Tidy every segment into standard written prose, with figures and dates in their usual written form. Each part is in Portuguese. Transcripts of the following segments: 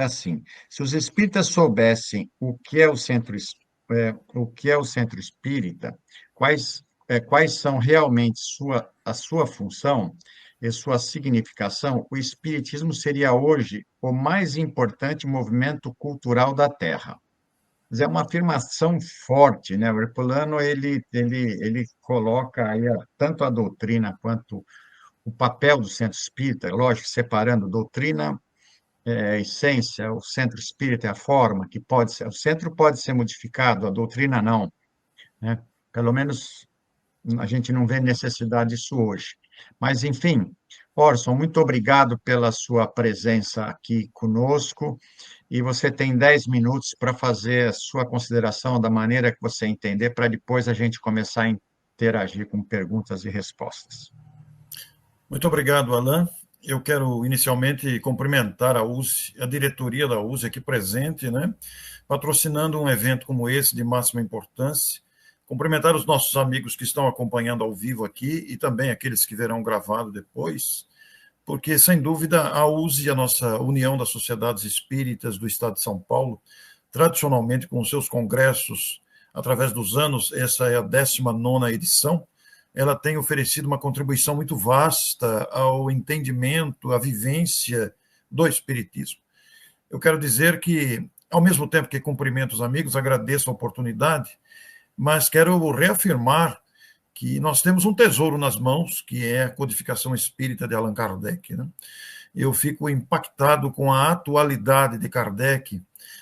assim, se os espíritas soubessem o que é o que é o centro espírita, quais são realmente a sua função e sua significação, o espiritismo seria hoje o mais importante movimento cultural da Terra. Mas é uma afirmação forte, né? O Herculano, ele coloca aí tanto a doutrina quanto o papel do centro espírita, lógico, separando doutrina a essência, o centro espírita é a forma que pode ser, o centro pode ser modificado, a doutrina não, né? Pelo menos a gente não vê necessidade disso hoje. Mas, enfim, Orson, muito obrigado pela sua presença aqui conosco, e você tem 10 minutos para fazer a sua consideração da maneira que você entender, para depois a gente começar a interagir com perguntas e respostas. Muito obrigado, Alain. Eu quero inicialmente cumprimentar a USE, a diretoria da USE aqui presente, né, patrocinando um evento como esse de máxima importância. Cumprimentar os nossos amigos que estão acompanhando ao vivo aqui e também aqueles que verão gravado depois, porque, sem dúvida, a USE, a nossa União das Sociedades Espíritas do Estado de São Paulo, tradicionalmente com seus congressos através dos anos, essa é a 19ª edição, ela tem oferecido uma contribuição muito vasta ao entendimento, à vivência do Espiritismo. Eu quero dizer que, ao mesmo tempo que cumprimento os amigos, agradeço a oportunidade, mas quero reafirmar que nós temos um tesouro nas mãos, que é a codificação espírita de Allan Kardec, né? Eu fico impactado com a atualidade de Kardec.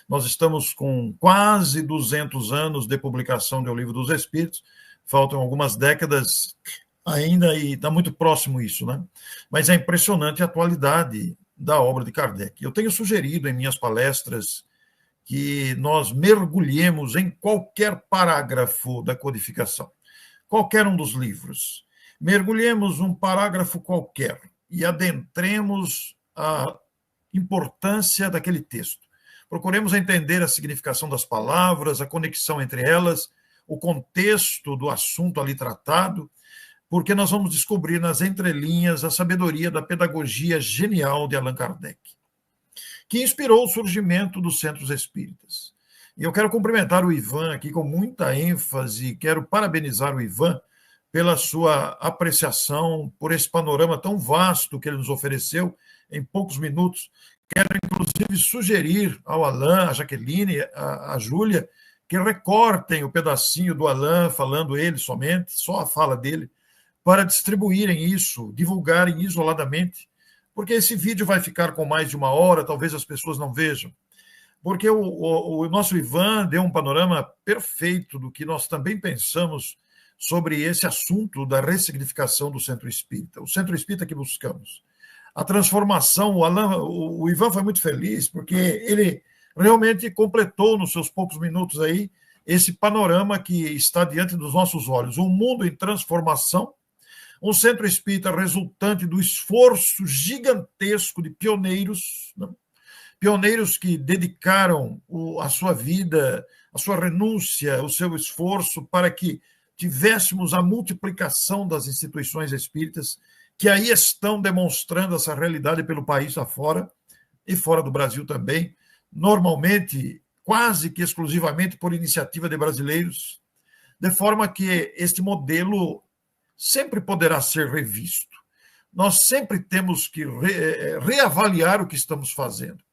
Nós estamos com quase 200 anos de publicação do Livro dos Espíritos, faltam algumas décadas ainda e está muito próximo isso, né? Mas é impressionante a atualidade da obra de Kardec. Eu tenho sugerido em minhas palestras que nós mergulhemos em qualquer parágrafo da codificação, qualquer um dos livros. Mergulhemos um parágrafo qualquer e adentremos a importância daquele texto. Procuremos entender a significação das palavras, a conexão entre elas, o contexto do assunto ali tratado, porque nós vamos descobrir nas entrelinhas a sabedoria da pedagogia genial de Allan Kardec, que inspirou o surgimento dos centros espíritas. E eu quero cumprimentar o Ivan aqui com muita ênfase, quero parabenizar o Ivan pela sua apreciação, por esse panorama tão vasto que ele nos ofereceu em poucos minutos. Quero, inclusive, sugerir ao Alain, à Jaqueline, à Júlia, que recortem o pedacinho do Alain, falando ele somente, só a fala dele, para distribuírem isso, divulgarem isoladamente, porque esse vídeo vai ficar com mais de 1 hora, talvez as pessoas não vejam. Porque o nosso Ivan deu um panorama perfeito do que nós também pensamos sobre esse assunto da ressignificação do centro espírita, o centro espírita que buscamos. A transformação, o Ivan foi muito feliz, porque ele realmente completou nos seus poucos minutos aí esse panorama que está diante dos nossos olhos. Um mundo em transformação, um centro espírita resultante do esforço gigantesco de pioneiros, né? Pioneiros que dedicaram a sua vida, a sua renúncia, o seu esforço para que tivéssemos a multiplicação das instituições espíritas, que aí estão demonstrando essa realidade pelo país afora e fora do Brasil também, normalmente, quase que exclusivamente por iniciativa de brasileiros, de forma que este modelo sempre poderá ser revisto. Nós sempre temos que reavaliar o que estamos fazendo,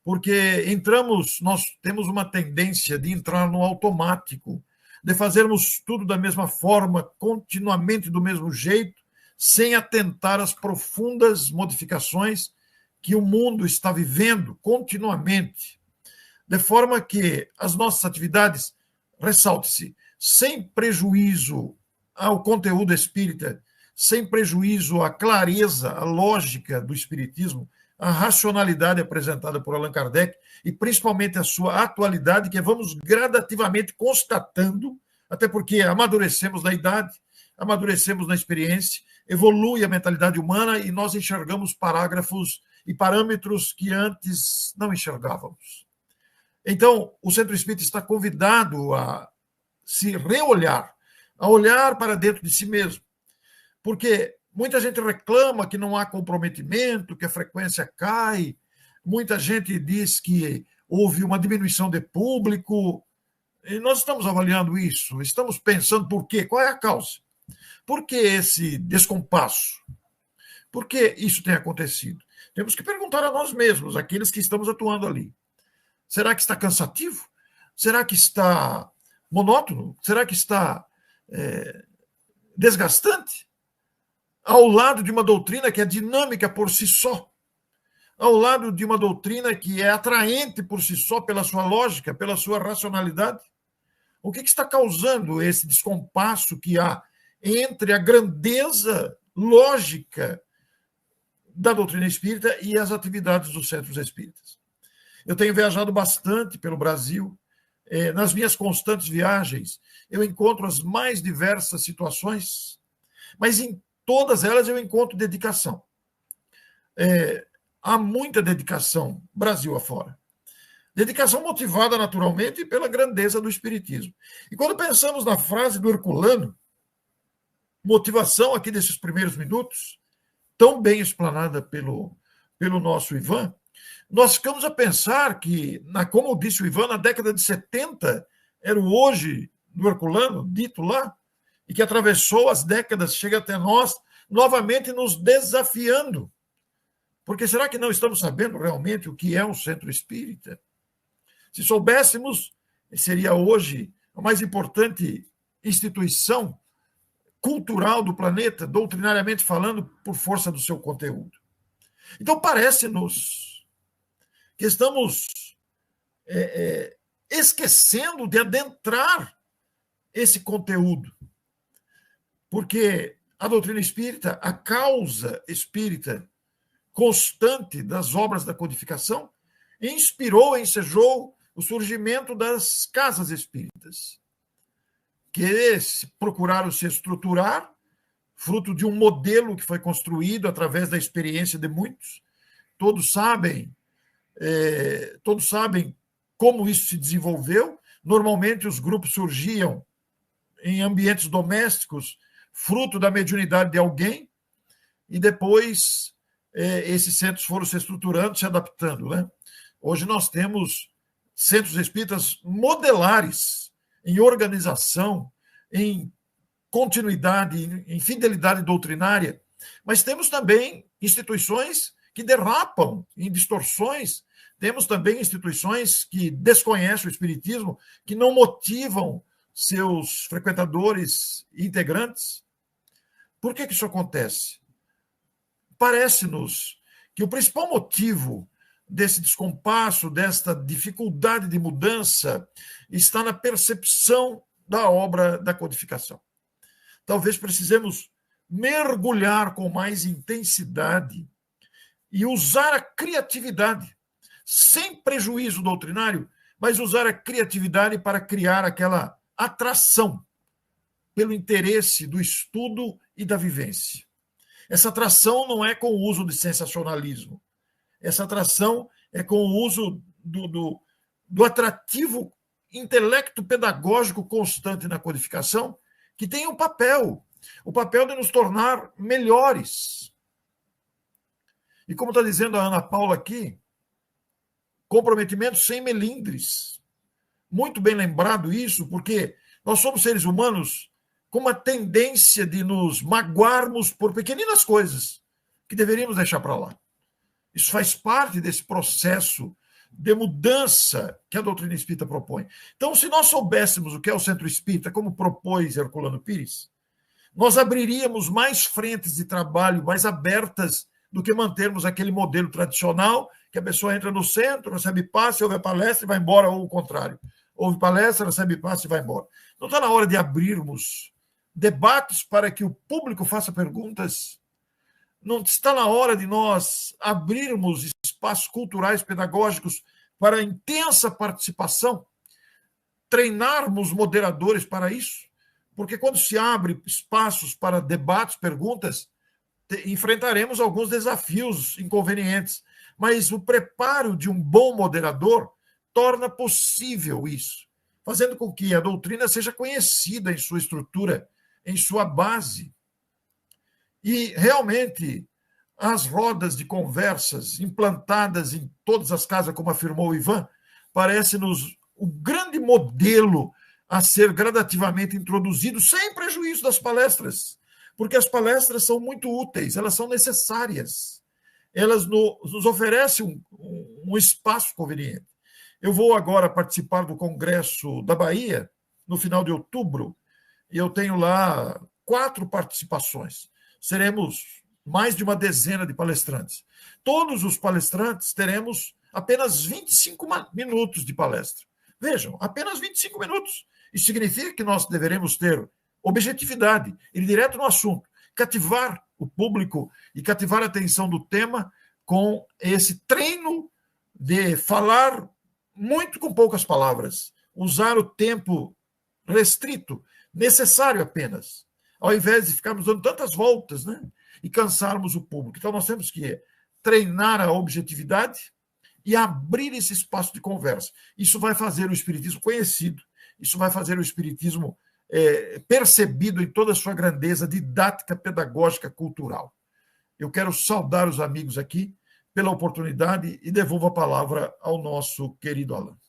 porque nós temos uma tendência de entrar no automático, de fazermos tudo da mesma forma, continuamente do mesmo jeito, sem atentar às profundas modificações que o mundo está vivendo continuamente, de forma que as nossas atividades, ressalte-se, sem prejuízo ao conteúdo espírita, sem prejuízo à clareza, à lógica do espiritismo, à racionalidade apresentada por Allan Kardec e principalmente a sua atualidade, que vamos gradativamente constatando, até porque amadurecemos na idade, amadurecemos na experiência, evolui a mentalidade humana e nós enxergamos parágrafos e parâmetros que antes não enxergávamos. Então, o Centro Espírita está convidado a se reolhar, a olhar para dentro de si mesmo, porque muita gente reclama que não há comprometimento, que a frequência cai, Muita gente diz que houve uma diminuição de público. E nós estamos avaliando isso, estamos pensando por quê, qual é a causa? Por que esse descompasso? Por que isso tem acontecido? Temos que perguntar a nós mesmos, aqueles que estamos atuando ali. Será que está cansativo? Será que está monótono? Será que está desgastante? Ao lado de uma doutrina que é dinâmica por si só, ao lado de uma doutrina que é atraente por si só pela sua lógica, pela sua racionalidade? O que está causando esse descompasso que há entre a grandeza lógica da doutrina espírita e as atividades dos centros espíritas? Eu tenho viajado bastante pelo Brasil. Nas minhas constantes viagens, eu encontro as mais diversas situações, mas em todas elas eu encontro dedicação. Há muita dedicação, Brasil afora. Dedicação motivada naturalmente pela grandeza do espiritismo. E quando pensamos na frase do Herculano, motivação aqui desses primeiros minutos, tão bem explanada pelo nosso Ivan, nós ficamos a pensar que, como disse o Ivan, na década de 70, era o hoje do Herculano, dito lá, e que atravessou as décadas, chega até nós, novamente nos desafiando. Porque será que não estamos sabendo realmente o que é um centro espírita? Se soubéssemos, seria hoje a mais importante instituição cultural do planeta, doutrinariamente falando, por força do seu conteúdo. Então, parece-nos que estamos esquecendo de adentrar esse conteúdo, porque a doutrina espírita, a causa espírita constante das obras da codificação, inspirou, ensejou o surgimento das casas espíritas, que procuraram se estruturar, fruto de um modelo que foi construído através da experiência de muitos. Todos sabem como isso se desenvolveu. Normalmente os grupos surgiam em ambientes domésticos, fruto da mediunidade de alguém, e depois esses centros foram se estruturando, se adaptando, né? Hoje nós temos centros espíritas modelares em organização, em continuidade, em fidelidade doutrinária, mas temos também instituições que derrapam em distorções, temos também instituições que desconhecem o espiritismo, que não motivam seus frequentadores e integrantes. Por que isso acontece? Parece-nos que o principal motivo desse descompasso, desta dificuldade de mudança, está na percepção da obra da codificação. Talvez precisemos mergulhar com mais intensidade e usar a criatividade, sem prejuízo doutrinário, mas usar a criatividade para criar aquela atração pelo interesse do estudo e da vivência. Essa atração não é com o uso de sensacionalismo. Essa atração é com o uso do atrativo intelecto pedagógico constante na codificação, que tem o papel de nos tornar melhores. E como está dizendo a Ana Paula aqui, comprometimento sem melindres. Muito bem lembrado isso, porque nós somos seres humanos com uma tendência de nos magoarmos por pequeninas coisas que deveríamos deixar para lá. Isso faz parte desse processo de mudança que a doutrina espírita propõe. Então, se nós soubéssemos o que é o centro espírita, como propôs Herculano Pires, nós abriríamos mais frentes de trabalho mais abertas do que mantermos aquele modelo tradicional, que a pessoa entra no centro, recebe passe, ouve a palestra e vai embora, ou o contrário. Ouve palestra, recebe passe e vai embora. Não está na hora de abrirmos debates para que o público faça perguntas? Não está na hora de nós abrirmos espaços culturais, pedagógicos para a intensa participação? Treinarmos moderadores para isso? Porque quando se abre espaços para debates, perguntas, enfrentaremos alguns desafios inconvenientes. Mas o preparo de um bom moderador torna possível isso, fazendo com que a doutrina seja conhecida em sua estrutura, em sua base. E, realmente, as rodas de conversas implantadas em todas as casas, como afirmou o Ivan, parece-nos o grande modelo a ser gradativamente introduzido, sem prejuízo das palestras, porque as palestras são muito úteis, elas são necessárias, elas nos oferecem um espaço conveniente. Eu vou agora participar do Congresso da Bahia, no final de outubro, e eu tenho lá 4 participações. Seremos mais de uma dezena de palestrantes. Todos os palestrantes teremos apenas 25 minutos de palestra. Vejam, apenas 25 minutos. Isso significa que nós deveremos ter objetividade, ir direto no assunto, cativar o público e cativar a atenção do tema com esse treino de falar muito com poucas palavras, usar o tempo restrito, necessário apenas, ao invés de ficarmos dando tantas voltas, né, e cansarmos o público. Então, nós temos que treinar a objetividade e abrir esse espaço de conversa. Isso vai fazer o Espiritismo conhecido, isso vai fazer o Espiritismo percebido em toda a sua grandeza didática, pedagógica, cultural. Eu quero saudar os amigos aqui pela oportunidade e devolvo a palavra ao nosso querido Alan.